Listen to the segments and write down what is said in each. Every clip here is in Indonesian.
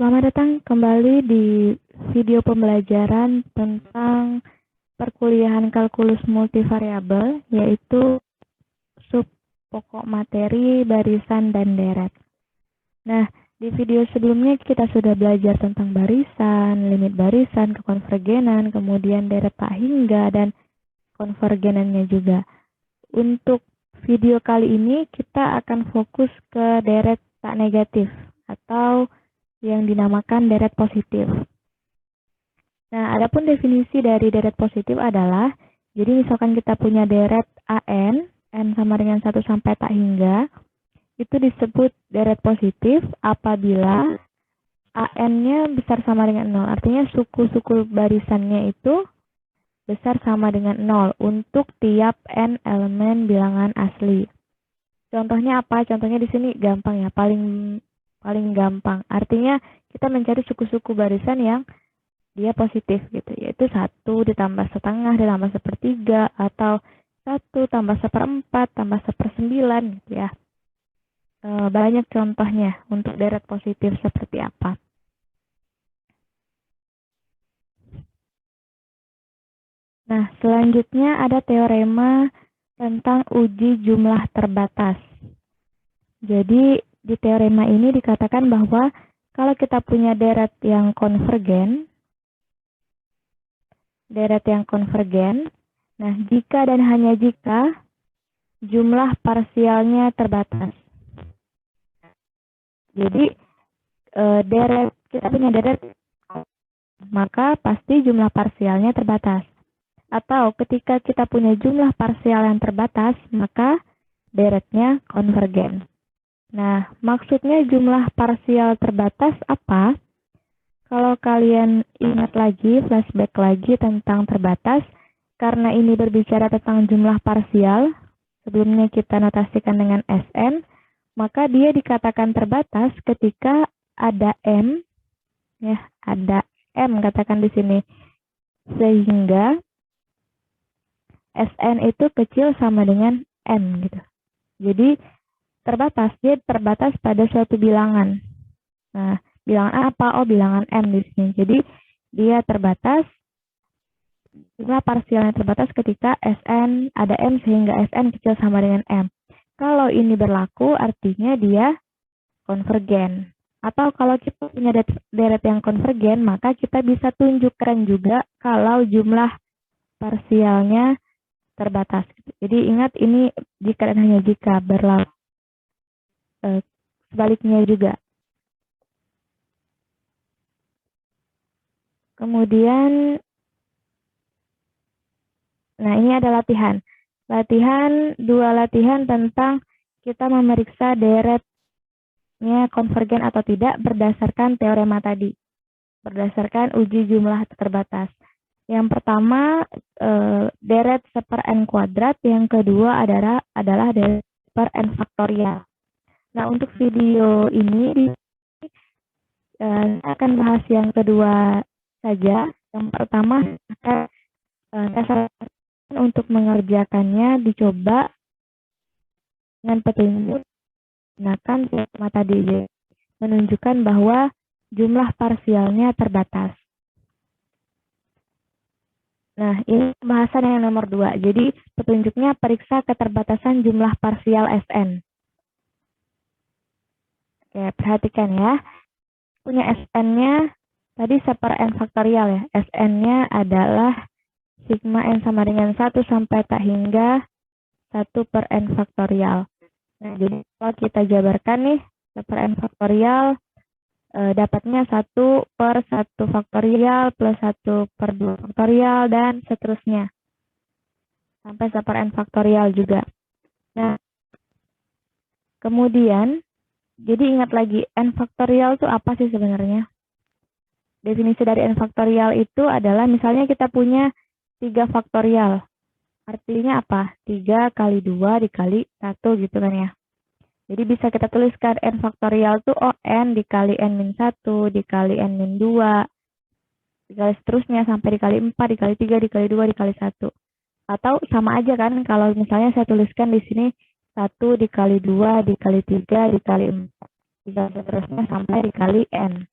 Selamat datang kembali di video pembelajaran tentang perkuliahan kalkulus multivariabel, yaitu sub pokok materi, barisan, dan deret. Nah, di video sebelumnya kita sudah belajar tentang barisan, limit barisan, kekonvergenan, kemudian deret tak hingga, dan konvergenannya juga. Untuk video kali ini kita akan fokus ke deret tak negatif atau yang dinamakan deret positif. Nah, adapun definisi dari deret positif adalah, jadi misalkan kita punya deret AN, N sama dengan 1 sampai tak hingga, itu disebut deret positif apabila AN-nya besar sama dengan 0. Artinya suku-suku barisannya itu besar sama dengan 0 untuk tiap N elemen bilangan asli. Contohnya apa? Contohnya di sini gampang ya, paling gampang. Artinya kita mencari suku-suku barisan yang dia positif gitu, yaitu 1 ditambah setengah ditambah sepertiga atau 1 tambah seperempat tambah sepersembilan gitu ya. Banyak contohnya untuk deret positif seperti apa. Nah, selanjutnya ada teorema tentang uji jumlah terbatas. Jadi di teorema ini dikatakan bahwa kalau kita punya deret yang konvergen, nah jika dan hanya jika jumlah parsialnya terbatas. Jadi kita punya deret, maka pasti jumlah parsialnya terbatas. Atau ketika kita punya jumlah parsial yang terbatas, maka deretnya konvergen. Nah, maksudnya jumlah parsial terbatas apa? Kalau kalian ingat lagi, flashback lagi tentang terbatas, karena ini berbicara tentang jumlah parsial, sebelumnya kita notasikan dengan Sn, maka dia dikatakan terbatas ketika ada M, ya, ada M katakan di sini, sehingga Sn itu kecil sama dengan M gitu. Jadi dia terbatas pada suatu bilangan. Nah, bilangan apa? Oh, bilangan M di sini. Jadi dia terbatas, jumlah parsialnya terbatas ketika Sn ada M sehingga Sn kecil sama dengan M. Kalau ini berlaku artinya dia konvergen. Atau kalau kita punya deret yang konvergen, maka kita bisa tunjukkan juga kalau jumlah parsialnya terbatas. Jadi ingat ini jika dan hanya jika berlaku. Sebaliknya juga. Kemudian, nah ini ada latihan. Dua latihan tentang kita memeriksa deretnya konvergen atau tidak berdasarkan teorema tadi. Berdasarkan uji jumlah terbatas. Yang pertama, deret seper N kuadrat. Yang kedua adalah deret per N faktorial. Nah, untuk video ini saya akan bahas yang kedua saja. Yang pertama, saya sarankan untuk mengerjakannya dicoba dengan petunjuk menggunakan teorema tadi, menunjukkan bahwa jumlah parsialnya terbatas. Nah, ini pembahasan yang nomor 2. Jadi, petunjuknya periksa keterbatasan jumlah parsial Sn. Oke, perhatikan ya. Punya Sn-nya tadi seper N faktorial ya. Sn-nya adalah sigma N sama dengan 1 sampai tak hingga 1 per N faktorial. Nah, jadi kalau kita jabarkan nih, seper N faktorial dapatnya 1 per 1 faktorial plus 1 per 2 faktorial dan seterusnya. Sampai seper N faktorial juga. Nah, kemudian jadi ingat lagi, N faktorial itu apa sih sebenarnya? Definisi dari N faktorial itu adalah misalnya kita punya 3 faktorial. Artinya apa? 3 kali 2 dikali 1 gitu kan ya. Jadi bisa kita tuliskan N faktorial itu N dikali N-1, dikali N-2, dikali seterusnya sampai dikali 4, dikali 3, dikali 2, dikali 1. Atau sama aja kan kalau misalnya saya tuliskan di sini 1 dikali 2, dikali 3, dikali 4, dikali seterusnya sampai dikali N.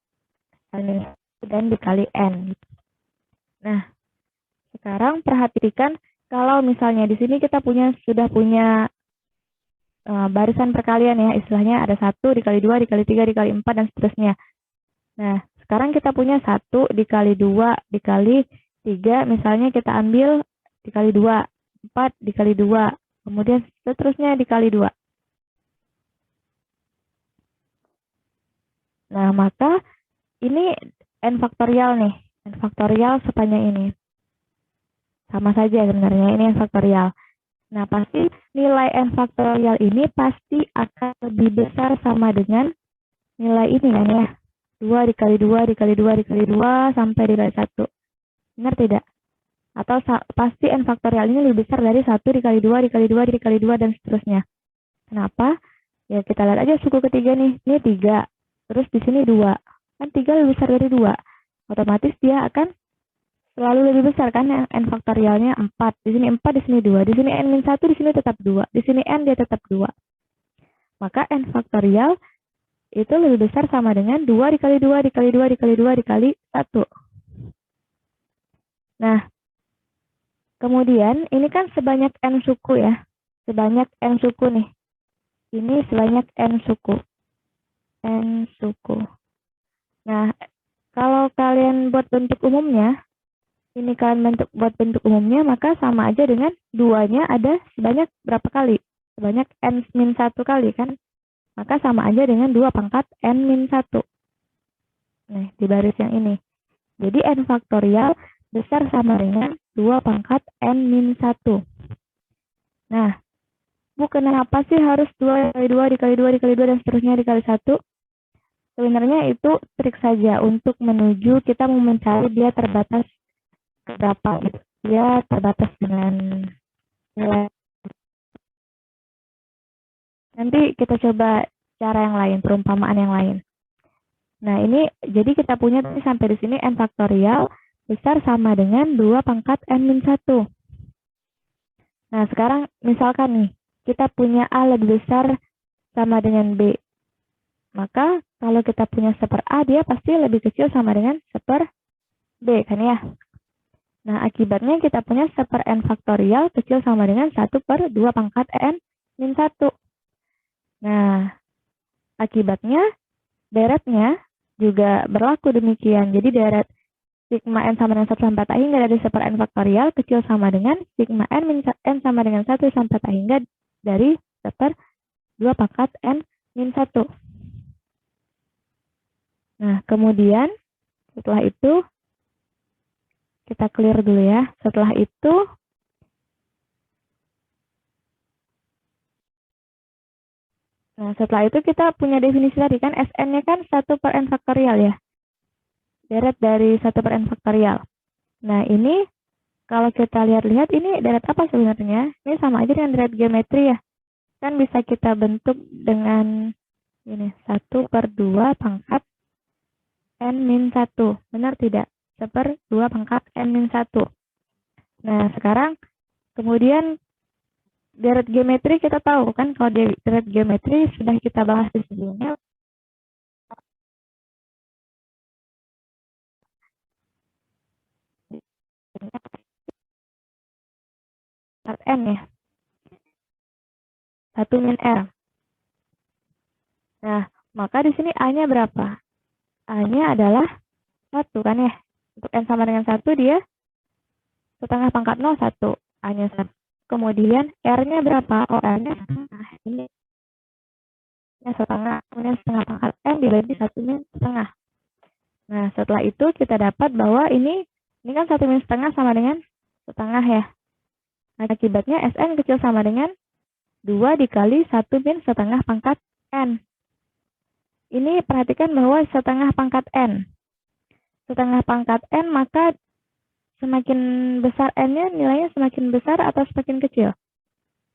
dan dikali N. Nah, sekarang perhatikan kalau misalnya di sini kita sudah punya barisan perkalian ya, istilahnya ada 1 dikali 2 dikali 3 dikali 4 dan seterusnya. Nah, sekarang kita punya 1 dikali 2 dikali 3, misalnya kita ambil dikali 2, 4 dikali 2, kemudian seterusnya dikali 2. Nah, maka ini N faktorial nih, N faktorial sepanjang ini. Sama saja sebenarnya, ini N faktorial. Nah, pasti nilai N faktorial ini pasti akan lebih besar sama dengan nilai ini kan ya. 2 dikali 2 dikali 2 dikali 2 sampai dikali 1. Benar tidak? Atau pasti N faktorial ini lebih besar dari 1 dikali 2 dikali 2 dikali 2 dan seterusnya. Kenapa? Ya kita lihat aja suku ketiga nih. Ini 3. Terus di sini 2. Kan 3 lebih besar dari 2. Otomatis dia akan selalu lebih besar kan, yang N faktorialnya 4. Di sini 4, di sini 2. Di sini N-1, di sini tetap 2. Di sini N dia tetap 2. Maka N faktorial itu lebih besar sama dengan 2 dikali 2 dikali 2 dikali 2 dikali 1. Nah, kemudian ini kan sebanyak N suku ya. Sebanyak N suku nih. Ini sebanyak N suku. N suku. Nah, kalau kalian buat bentuk umumnya, ini kalian buat bentuk umumnya, maka sama aja dengan 2-nya ada sebanyak berapa kali? Sebanyak N-1 kali kan? Maka sama aja dengan 2 pangkat N-1. Nah, di baris yang ini. Jadi N faktorial besar sama dengan 2 pangkat N-1. Nah, kenapa sih harus 2 dikali 2 dikali 2 dikali 2 dan seterusnya dikali 1? Sebenarnya itu trik saja untuk menuju kita mau mencari dia terbatas berapa gitu. Dia terbatas dengan nilai. Nanti kita coba cara yang lain, perumpamaan yang lain. Nah, ini jadi kita punya sampai di sini N faktorial besar sama dengan 2 pangkat N-1. Nah, sekarang misalkan nih, kita punya A lebih besar sama dengan B. Maka kalau kita punya seper A, dia pasti lebih kecil sama dengan seper B kan ya. Nah, akibatnya kita punya seper N faktorial kecil sama dengan 1/2 pangkat N-1. Nah, akibatnya deretnya juga berlaku demikian. Jadi deret sigma N sama dengan 1 sampai tak hingga dari seper N faktorial kecil sama dengan sigma N sama dengan 1 sampai tak hingga dari seper 2 pangkat N-1. Nah, kemudian setelah itu kita clear dulu ya. Setelah itu kita punya definisi tadi kan, Sn-nya kan 1/n faktorial ya. Deret dari 1/n faktorial. Nah, ini kalau kita lihat-lihat ini deret apa sebenarnya? Ini sama aja dengan deret geometri ya. Kan bisa kita bentuk dengan ini 1/2 pangkat N-1. Benar tidak? 1/2 pangkat N-1. Nah, sekarang kemudian deret geometri kita tahu kan, kalau deret geometri sudah kita bahas di sebelumnya. N ya. 1 min R. Nah, maka di sini A-nya berapa? A-nya adalah 1 kan ya. Untuk N sama dengan 1 dia setengah pangkat 0, 1. A-nya 1. Kemudian R-nya berapa? Oh, R-nya ini setengah. Kemudian setengah pangkat N dibagi 1 min setengah. Nah, setelah itu kita dapat bahwa ini kan 1 min setengah sama dengan setengah ya. Nah, akibatnya Sn kecil sama dengan 2 dikali 1 min setengah pangkat N. Ini perhatikan bahwa setengah pangkat N. Setengah pangkat N, maka semakin besar N-nya, nilainya semakin besar atau semakin kecil?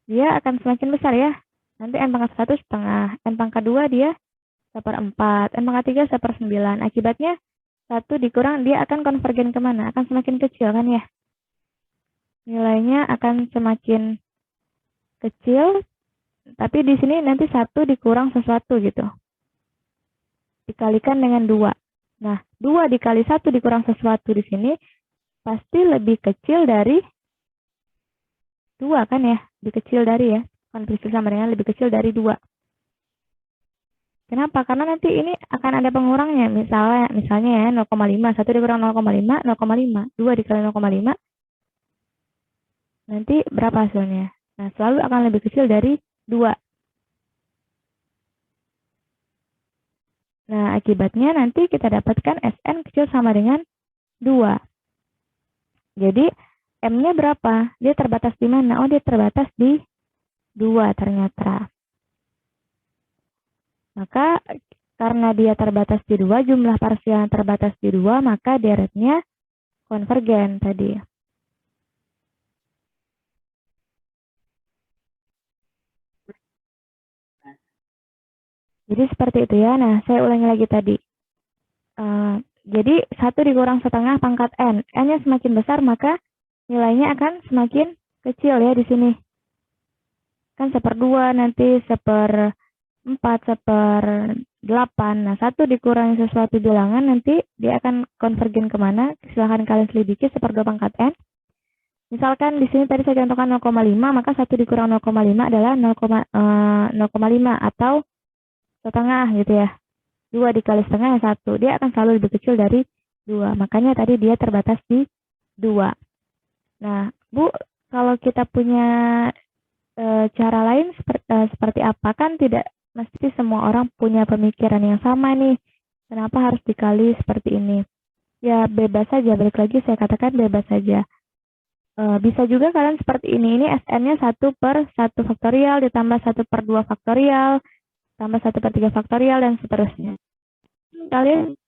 Dia akan semakin besar ya. Nanti N pangkat 1 setengah. N pangkat 2 dia 1/4. N pangkat 3 1/9. Akibatnya 1 dikurang, dia akan konvergen kemana? Akan semakin kecil kan ya. Nilainya akan semakin kecil, tapi di sini nanti 1 dikurang sesuatu gitu. Dikalikan dengan 2. Nah, 2 dikali 1 dikurang sesuatu di sini pasti lebih kecil dari 2 kan ya? Lebih kecil dari ya. Konflik sama dengan lebih kecil dari 2. Kenapa? Karena nanti ini akan ada pengurangnya. Misalnya ya 0,5. 1 dikurang 0,5, 0,5. 2 dikali 0,5. Nanti berapa hasilnya? Nah, selalu akan lebih kecil dari 2. Nah, akibatnya nanti kita dapatkan Sn kecil sama dengan 2. Jadi, M-nya berapa? Dia terbatas di mana? Oh, dia terbatas di 2 ternyata. Maka, karena dia terbatas di 2, jumlah parsial yang terbatas di 2, maka deretnya konvergen tadi. Jadi seperti itu ya. Nah, saya ulangi lagi tadi. Jadi 1 dikurang setengah pangkat N. N-nya semakin besar, maka nilainya akan semakin kecil ya di sini. Kan 1/2, nanti 1/4, 1/8. Nah, 1 dikurangi sesuatu bilangan, nanti dia akan konvergen kemana? Silahkan kalian selidiki 1/2 pangkat N. Misalkan di sini tadi saya contohkan 0,5, maka 1 dikurang 0,5 adalah 0,5 atau setengah gitu ya. 2 dikali setengah 1. Dia akan selalu lebih kecil dari 2. Makanya tadi dia terbatas di 2. Nah, Bu, kalau kita punya cara lain seperti apa? Kan tidak mesti semua orang punya pemikiran yang sama nih. Kenapa harus dikali seperti ini? Ya, bebas saja. Balik lagi saya katakan bebas saja. Bisa juga kalian seperti ini. Ini Sn-nya 1/1 faktorial ditambah 1/2 faktorial tambah 1/3 faktorial dan seterusnya. Kalian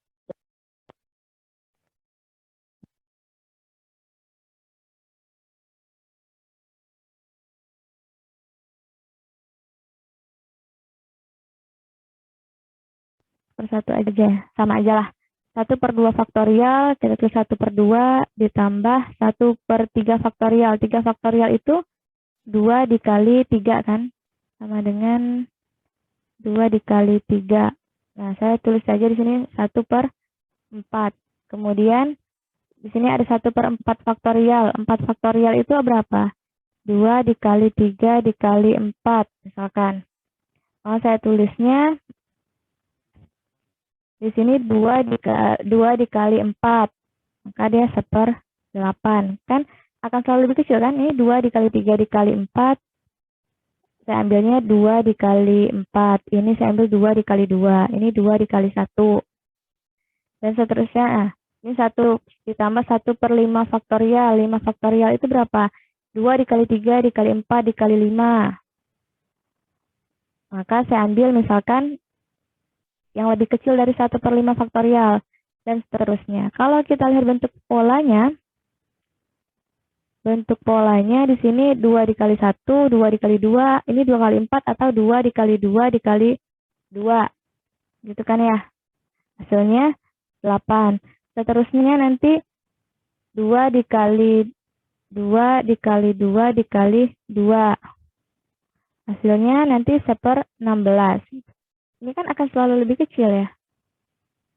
per 1 aja, sama aja lah. 1/2 faktorial, kita tulis 1/2 ditambah 1/3 faktorial. 3 faktorial itu 2 dikali 3 kan? Sama dengan 2 dikali 3. Nah, saya tulis saja di sini 1/4. Kemudian di sini ada 1/4 faktorial. 4 faktorial itu berapa? 2 dikali 3 dikali 4 misalkan. Oh, saya tulisnya di sini 2 dikali 4. Maka dia 1/8. Kan akan selalu lebih kecil kan? Ini 2 dikali 3 dikali 4. Saya ambilnya 2 dikali 4. Ini saya ambil 2 dikali 2. Ini 2 dikali 1. Dan seterusnya. Ini 1 ditambah 1/5 faktorial. 5 faktorial itu berapa? 2 dikali 3 dikali 4 dikali 5. Maka saya ambil misalkan yang lebih kecil dari 1/5 faktorial. Dan seterusnya. Kalau kita lihat bentuk polanya di sini 2 dikali 1, 2 dikali 2, ini 2 kali 4 atau 2 dikali 2 dikali 2. Gitu kan ya. Hasilnya 8. Seterusnya nanti 2 dikali 2 dikali 2 dikali 2. Hasilnya nanti 1/16. Ini kan akan selalu lebih kecil ya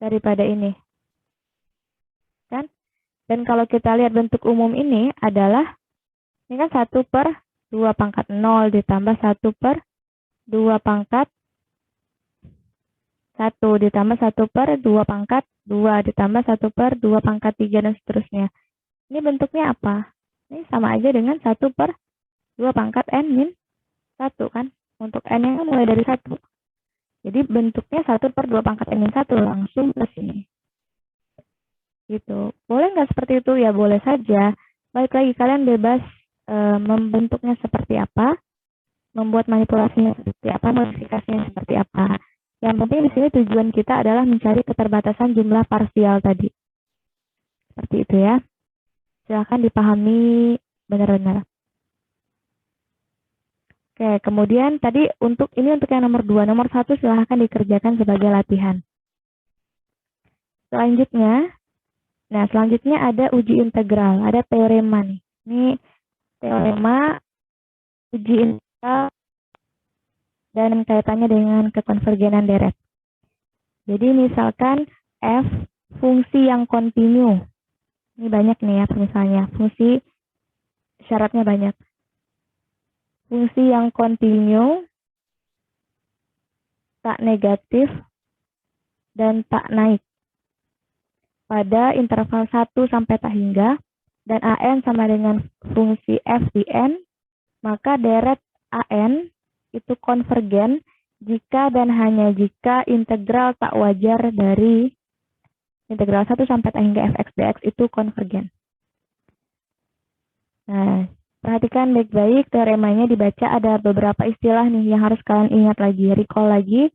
daripada ini. Kan? Dan kalau kita lihat bentuk umum ini adalah, ini kan 1/2 pangkat 0 ditambah 1/2 pangkat 1 ditambah 1/2 pangkat 2 ditambah 1/2 pangkat 3 dan seterusnya. Ini bentuknya apa? Ini sama aja dengan 1/2 pangkat N-1 kan? Untuk N yang mulai dari 1. Jadi bentuknya 1/2 pangkat N-1 langsung ke sini. Gitu. Boleh nggak seperti itu? Ya boleh saja. Balik lagi, kalian bebas membentuknya seperti apa, membuat manipulasinya seperti apa, modifikasinya seperti apa. Yang penting di sini tujuan kita adalah mencari keterbatasan jumlah parsial tadi. Seperti itu ya. Silahkan dipahami benar-benar. Oke, kemudian tadi untuk yang nomor 2. Nomor 1 silahkan dikerjakan sebagai latihan. Selanjutnya ada uji integral, ada teorema nih. Ini teorema uji integral dan kaitannya dengan kekonvergenan deret. Jadi misalkan F fungsi yang kontinu. Ini banyak nih ya misalnya. Fungsi syaratnya banyak. Fungsi yang kontinu, tak negatif, dan tak naik. Pada interval 1 sampai tak hingga, dan AN sama dengan fungsi F di N, maka deret AN itu konvergen jika dan hanya jika integral tak wajar dari integral 1 sampai tak hingga fx dx itu konvergen. Nah, perhatikan baik-baik teoremanya dibaca, ada beberapa istilah nih yang harus kalian ingat lagi, recall lagi.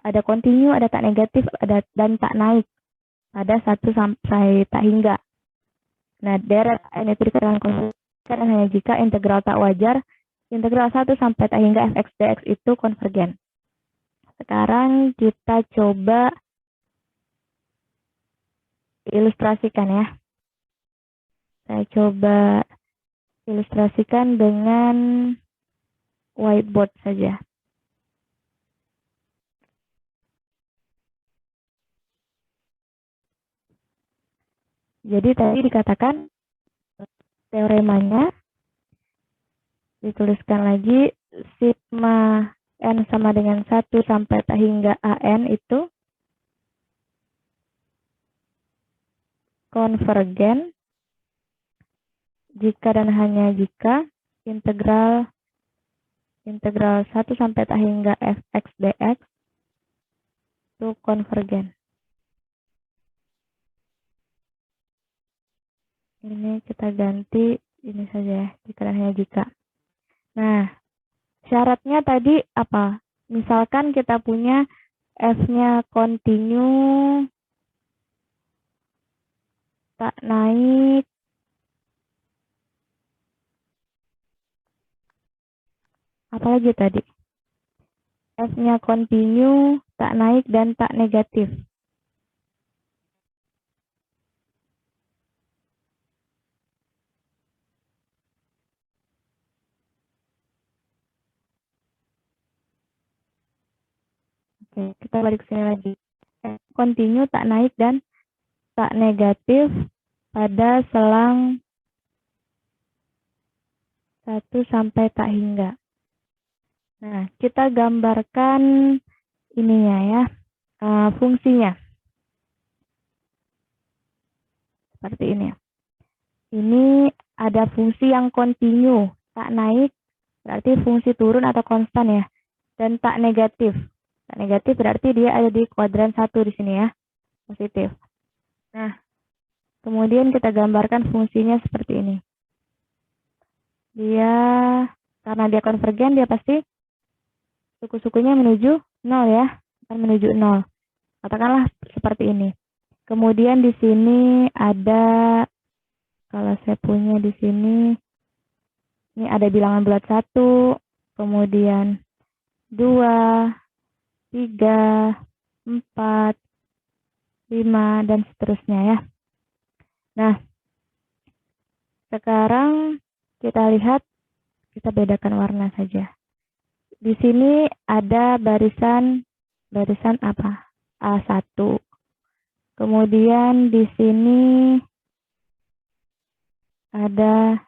Ada kontinu, ada tak negatif, ada dan tak naik pada 1 sampai tak hingga. Nah, deret AN itu dikatakan konvergen dan hanya jika integral tak wajar integral 1 sampai tak hingga fx dx itu konvergen. Sekarang kita coba ilustrasikan ya. Saya coba ilustrasikan dengan whiteboard saja. Jadi tadi dikatakan teoremanya dituliskan lagi sigma n sama dengan 1 sampai tak hingga an itu konvergen jika dan hanya jika integral 1 sampai tak hingga fx dx itu konvergen. Ini kita ganti ini saja ya, jika dan hanya jika. Nah, syaratnya tadi apa? Misalkan kita punya F-nya kontinu, tak naik, apalagi tadi? F-nya kontinu, tak naik, dan tak negatif. Oke, kita balik ke sini lagi. F kontinu, tak naik, dan tak negatif pada selang 1 sampai tak hingga. Nah, kita gambarkan ininya ya, fungsinya. Seperti ini. Ini ada fungsi yang kontinu, tak naik, berarti fungsi turun atau konstan ya. Dan tak negatif. Tak negatif berarti dia ada di kuadran 1 di sini ya, positif. Nah, kemudian kita gambarkan fungsinya seperti ini. Dia, karena dia konvergen, dia pasti suku-sukunya menuju 0 ya, akan menuju 0. Katakanlah seperti ini. Kemudian di sini ada, kalau saya punya di sini, ini ada bilangan bulat 1, kemudian 2, 3, 4, 5, dan seterusnya ya. Nah, sekarang kita lihat, kita bedakan warna saja. Di sini ada barisan apa? A1. Kemudian di sini ada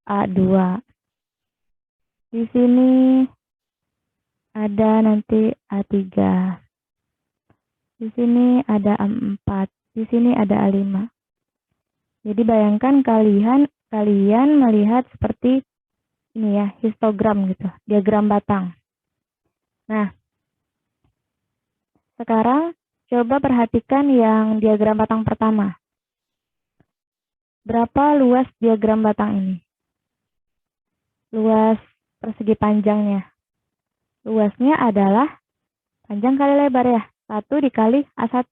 A2. Di sini ada nanti A3. Di sini ada A4. Di sini ada A5. Jadi bayangkan kalian melihat seperti ini ya, histogram gitu, diagram batang. Nah, sekarang coba perhatikan yang diagram batang pertama. Berapa luas diagram batang ini? Luas persegi panjangnya. Luasnya adalah panjang kali lebar ya. 1 dikali A1.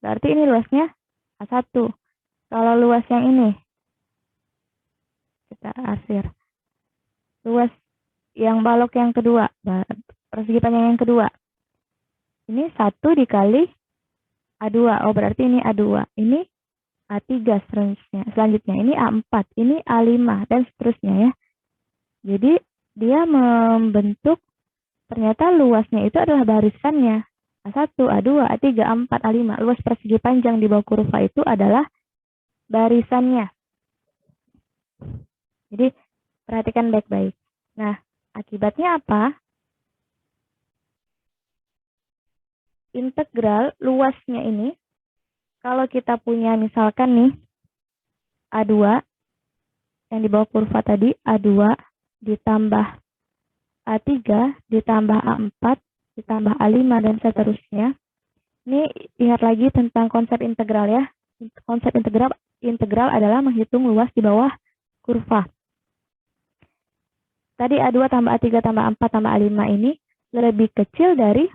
Berarti ini luasnya A1. Kalau luas yang ini, kita arsir. Luas yang balok yang kedua, persegi panjang yang kedua. Ini 1 dikali A2. Oh, berarti ini A2. Ini A3 selanjutnya. Ini A4. Ini A5. Dan seterusnya ya. Jadi, dia membentuk, ternyata luasnya itu adalah barisannya. A1, A2, A3, A4, A5. Luas persegi panjang di bawah kurva itu adalah barisannya. Jadi, perhatikan baik-baik. Nah, akibatnya apa? Integral luasnya ini, kalau kita punya misalkan nih, A2, yang di bawah kurva tadi, A2 ditambah A3 ditambah A4 ditambah A5 dan seterusnya. Ini lihat lagi tentang konsep integral ya. Konsep integral adalah menghitung luas di bawah kurva. Tadi A2 tambah A3 tambah A4 tambah A5 ini lebih kecil dari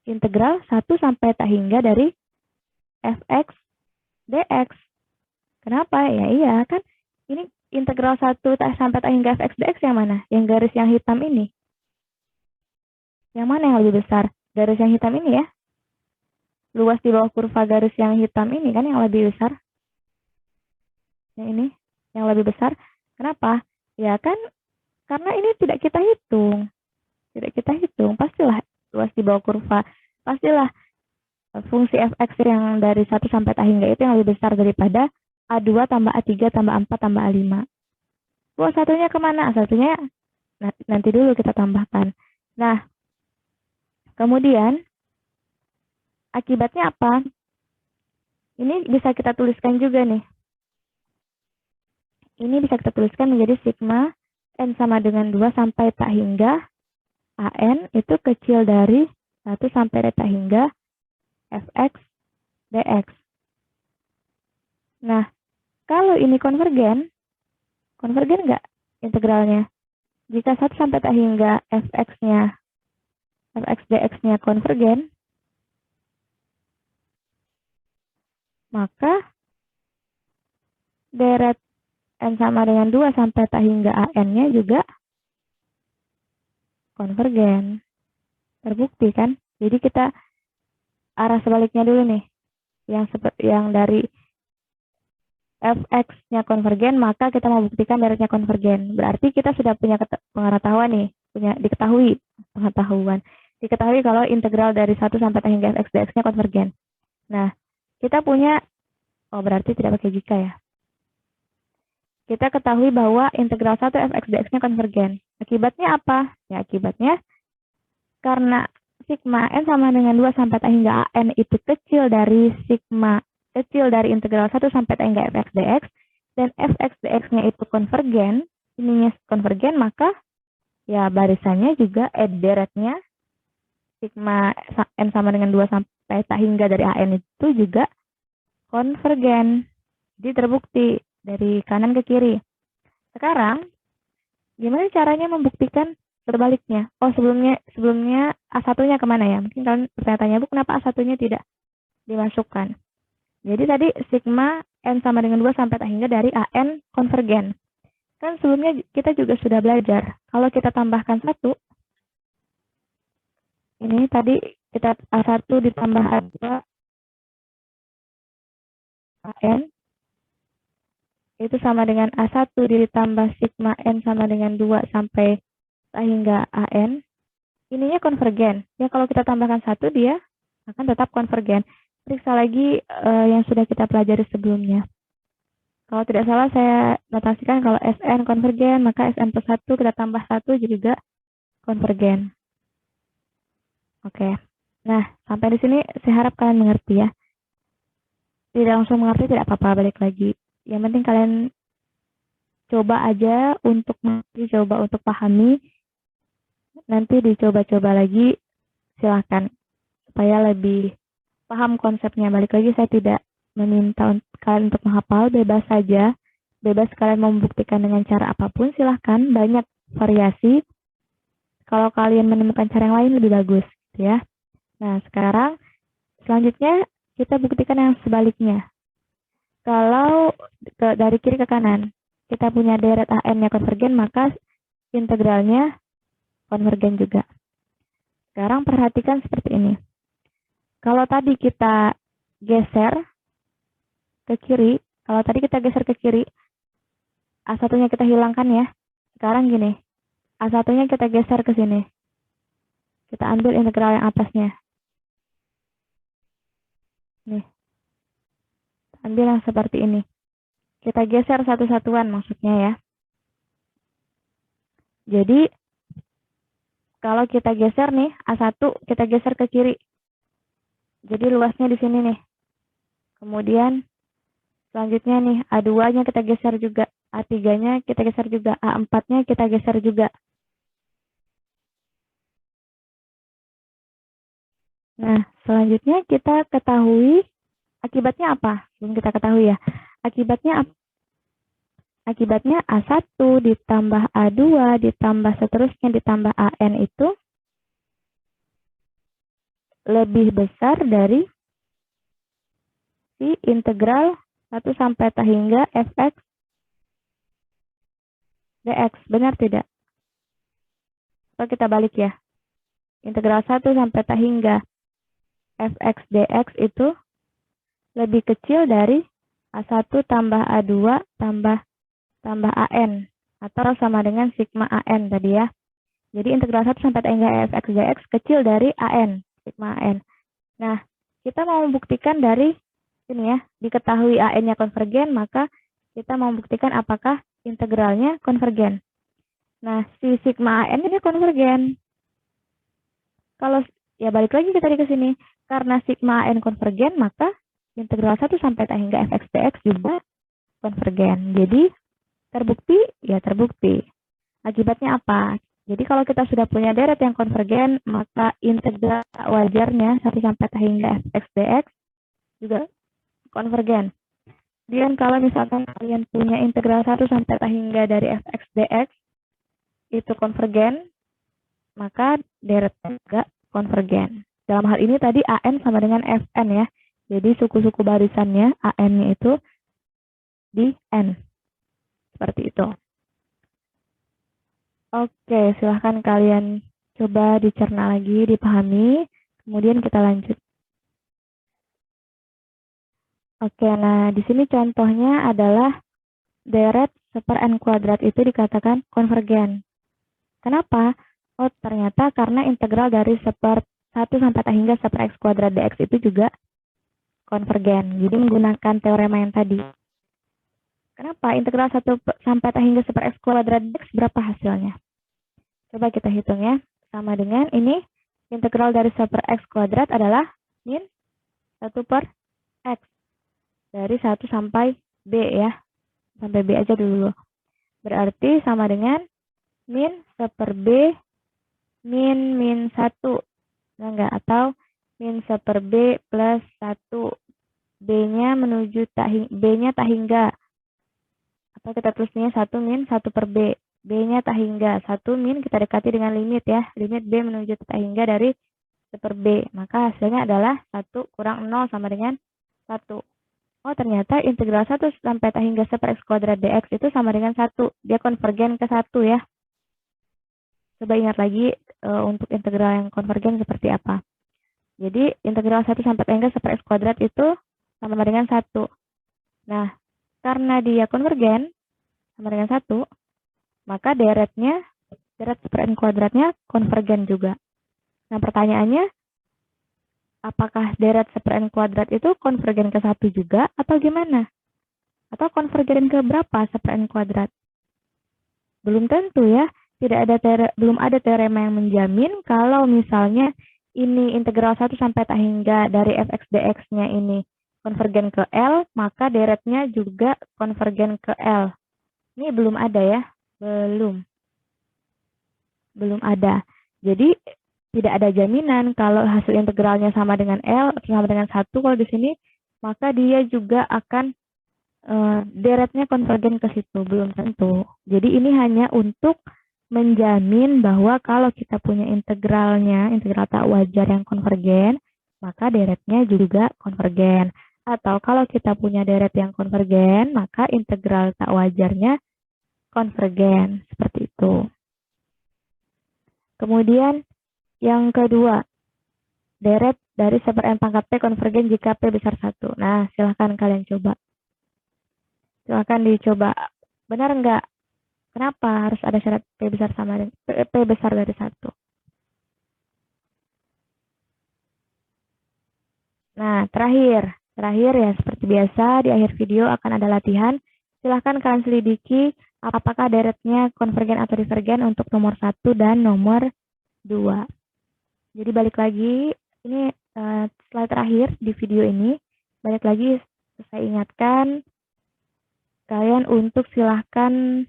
integral 1 sampai tak hingga dari fx dx. Kenapa? Ya iya kan ini integral 1 sampai tak hingga fx dx yang mana? Yang garis yang hitam ini. Yang mana yang lebih besar? Garis yang hitam ini ya. Luas di bawah kurva garis yang hitam ini kan yang lebih besar. Yang ini yang lebih besar. Kenapa? Ya kan karena ini tidak kita hitung. Tidak kita hitung. Pastilah luas di bawah kurva. Pastilah fungsi fx yang dari 1 sampai tak hingga itu yang lebih besar daripada A2 tambah A3 tambah A4 tambah A5. Luas satunya kemana? Satunya nanti dulu kita tambahkan. Nah, kemudian akibatnya apa? Ini bisa kita tuliskan juga nih. Ini bisa kita tuliskan menjadi sigma n sama dengan 2 sampai tak hingga an itu kecil dari 1 sampai tak hingga fx dx. Nah, kalau ini konvergen nggak integralnya? Jika 1 sampai tak hingga fx-nya, fx dx-nya konvergen, maka deret n sama dengan 2 sampai tak hingga an-nya juga konvergen. Terbukti kan? Jadi kita arah sebaliknya dulu nih. Yang dari fx-nya konvergen, maka kita mau buktikan deretnya konvergen. Berarti kita sudah punya pengetahuan nih, Diketahui kalau integral dari 1 sampai tak hingga fx dx-nya konvergen. Nah, kita punya, berarti tidak pakai jika ya. Kita ketahui bahwa integral 1 fx dx-nya konvergen. Akibatnya apa? Ya, akibatnya karena sigma n sama dengan 2 sampai tak hingga an itu kecil dari integral 1 sampai tak hingga fx dx, dan fx dx-nya itu konvergen, ininya konvergen, maka ya barisannya juga deretnya sigma n sama dengan 2 sampai tak hingga dari an itu juga konvergen. Jadi terbukti dari kanan ke kiri. Sekarang, gimana caranya membuktikan terbaliknya? Sebelumnya A1-nya kemana ya? Mungkin kalian bertanya-tanya, Bu, kenapa A1-nya tidak dimasukkan? Jadi tadi sigma n sama dengan 2 sampai tak hingga dari an konvergen. Kan sebelumnya kita juga sudah belajar. Kalau kita tambahkan 1, ini tadi kita A1 ditambah A2 an, itu sama dengan A1 ditambah sigma n sama dengan 2 sampai tak hingga an. Ininya konvergen. Ya kalau kita tambahkan 1, dia akan tetap konvergen. Periksa lagi yang sudah kita pelajari sebelumnya. Kalau tidak salah saya notasikan kalau Sn konvergen, maka Sn plus 1 kita tambah 1 juga konvergen. Oke. Nah, sampai di sini saya harap kalian mengerti ya. Tidak langsung mengerti tidak apa-apa, balik lagi. Yang penting kalian coba aja untuk mengerti, coba untuk pahami. Nanti dicoba-coba lagi, silahkan. Supaya lebih paham konsepnya. Balik lagi, saya tidak meminta kalian untuk menghafal, bebas saja. Bebas kalian membuktikan dengan cara apapun, silahkan. Banyak variasi. Kalau kalian menemukan cara yang lain, lebih bagus. Ya. Nah, sekarang selanjutnya kita buktikan yang sebaliknya. Kalau dari kiri ke kanan, kita punya deret an-nya konvergen, maka integralnya konvergen juga. Sekarang perhatikan seperti ini. Kalau tadi kita geser ke kiri, A1-nya kita hilangkan ya. Sekarang gini, A1-nya kita geser ke sini. Kita ambil integral yang atasnya. Nih, ambil yang seperti ini. Kita geser satu satuan maksudnya ya. Jadi, kalau kita geser nih, A1 kita geser ke kiri. Jadi luasnya di sini nih. Kemudian selanjutnya nih, A2-nya kita geser juga. A3-nya kita geser juga. A4-nya kita geser juga. Nah, selanjutnya kita ketahui akibatnya apa? Belum kita ketahui ya. Akibatnya apa? Akibatnya A1 ditambah A2 ditambah seterusnya ditambah AN itu lebih besar dari si integral 1 sampai ta hingga fx dx. Benar tidak? Atau kita balik ya. Integral 1 sampai ta hingga fx dx itu lebih kecil dari A1 tambah A2 tambah AN. Atau sama dengan sigma AN tadi ya. Jadi integral 1 sampai ta hingga fx dx kecil dari AN. Sigma AN. Nah, kita mau membuktikan dari sini ya. Diketahui AN-nya konvergen, maka kita mau membuktikan apakah integralnya konvergen. Nah, si sigma AN ini konvergen. Kalau ya balik lagi kita ke sini. Karena sigma AN konvergen, maka integral 1 sampai ta hingga fx dx juga konvergen. Jadi, terbukti? Ya terbukti. Akibatnya apa? Jadi, kalau kita sudah punya deret yang konvergen, maka integral wajarnya 1 sampai ta hingga fx dx juga konvergen. Dan kalau misalkan kalian punya integral 1 sampai ta hingga dari fx dx itu konvergen, maka deretnya juga konvergen. Dalam hal ini tadi AN sama dengan Fn ya. Jadi suku-suku barisannya AN-nya itu di N. Seperti itu. Oke, silahkan kalian coba dicerna lagi, dipahami. Kemudian kita lanjut. Oke, nah di sini contohnya adalah deret seper N kuadrat itu dikatakan konvergen. Kenapa? Oh, ternyata karena integral dari seper 1 sampai ta hingga seper x kuadrat dx itu juga konvergen. Jadi menggunakan teorema yang tadi. Kenapa? Integral 1 sampai ta hingga seper x kuadrat dx berapa hasilnya? Coba kita hitung ya. Sama dengan ini, integral dari seper x kuadrat adalah min 1 per x. Dari 1 sampai b ya. Sampai b aja dulu. Berarti sama dengan min 1 per b min 1. Enggak, atau min 1 per b plus 1. B-nya menuju B-nya ta hingga. Atau kita tulisnya 1 min 1 per b. B-nya ta hingga. 1 min kita dekati dengan limit ya. Limit b menuju ta hingga dari 1 per b. Maka hasilnya adalah 1 kurang 0 sama dengan 1. Oh, ternyata integral 1 sampai ta hingga seper x kuadrat dx itu sama dengan 1. Dia konvergen ke 1 ya. Coba ingat lagi untuk integral yang konvergen seperti apa. Jadi, integral 1 sampai ta hingga seper x kuadrat itu sama dengan 1. Nah, karena dia konvergen sama dengan 1, maka deret seper n kuadratnya konvergen juga. Nah, pertanyaannya, apakah deret seper n kuadrat itu konvergen ke 1 juga atau gimana? Atau konvergen ke berapa seper n kuadrat? Belum tentu ya. Belum ada teorema yang menjamin kalau misalnya ini integral 1 sampai ta hingga dari fx dx-nya ini konvergen ke L, maka deretnya juga konvergen ke L. Ini belum ada ya. Belum ada. Jadi tidak ada jaminan kalau hasil integralnya sama dengan L atau sama dengan 1 kalau di sini, maka dia juga akan deretnya konvergen ke situ. Belum tentu. Jadi ini hanya untuk menjamin bahwa kalau kita punya integralnya, integral tak wajar yang konvergen, maka deretnya juga konvergen. Atau kalau kita punya deret yang konvergen, maka integral tak wajarnya konvergen. Seperti itu. Kemudian yang kedua, deret dari seper n pangkat P konvergen jika P besar 1. Nah, silahkan kalian coba. Silahkan dicoba. Benar enggak? Kenapa harus ada syarat P besar sama dengan P besar dari 1? Nah, terakhir. Terakhir ya, seperti biasa, di akhir video akan ada latihan. Silahkan kalian selidiki apakah deretnya konvergen atau divergen untuk nomor 1 dan nomor 2. Jadi balik lagi, ini slide terakhir di video ini. Balik lagi, saya ingatkan kalian untuk silahkan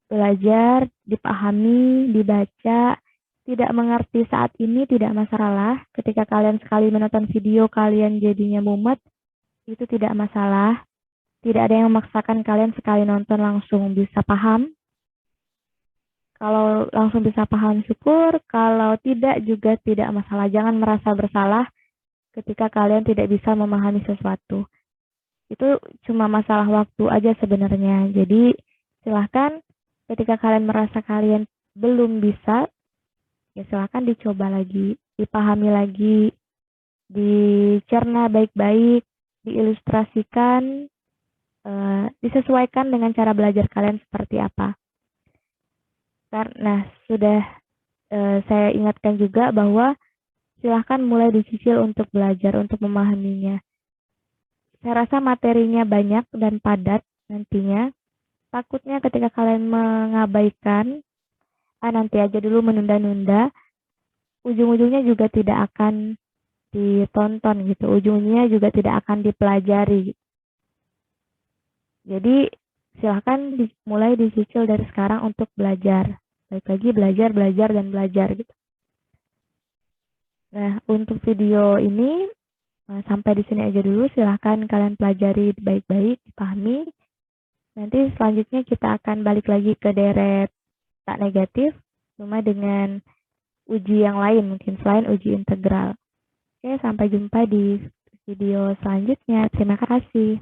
belajar, dipahami, dibaca. Tidak mengerti saat ini tidak masalah. Ketika kalian sekali menonton video kalian jadinya mumet, itu tidak masalah. Tidak ada yang memaksakan kalian sekali nonton langsung bisa paham. Kalau langsung bisa paham, syukur. Kalau tidak juga tidak masalah. Jangan merasa bersalah ketika kalian tidak bisa memahami sesuatu. Itu cuma masalah waktu aja sebenarnya. Jadi silahkan ketika kalian merasa kalian belum bisa, ya silahkan dicoba lagi, dipahami lagi, dicerna baik-baik, diilustrasikan, disesuaikan dengan cara belajar kalian seperti apa. Karena sudah saya ingatkan juga bahwa silahkan mulai dicicil untuk belajar, untuk memahaminya. Saya rasa materinya banyak dan padat nantinya. Takutnya ketika kalian mengabaikan, nanti aja dulu, menunda-nunda, ujung-ujungnya juga tidak akan ditonton gitu, ujungnya juga tidak akan dipelajari. Jadi silahkan mulai dicicil dari sekarang untuk belajar. Baik lagi belajar dan belajar gitu. Nah, untuk video ini sampai di sini aja dulu. Silahkan kalian pelajari baik-baik, dipahami. Nanti selanjutnya kita akan balik lagi ke deret tak negatif, cuma dengan uji yang lain mungkin selain uji integral. Oke, sampai jumpa di video selanjutnya. Terima kasih.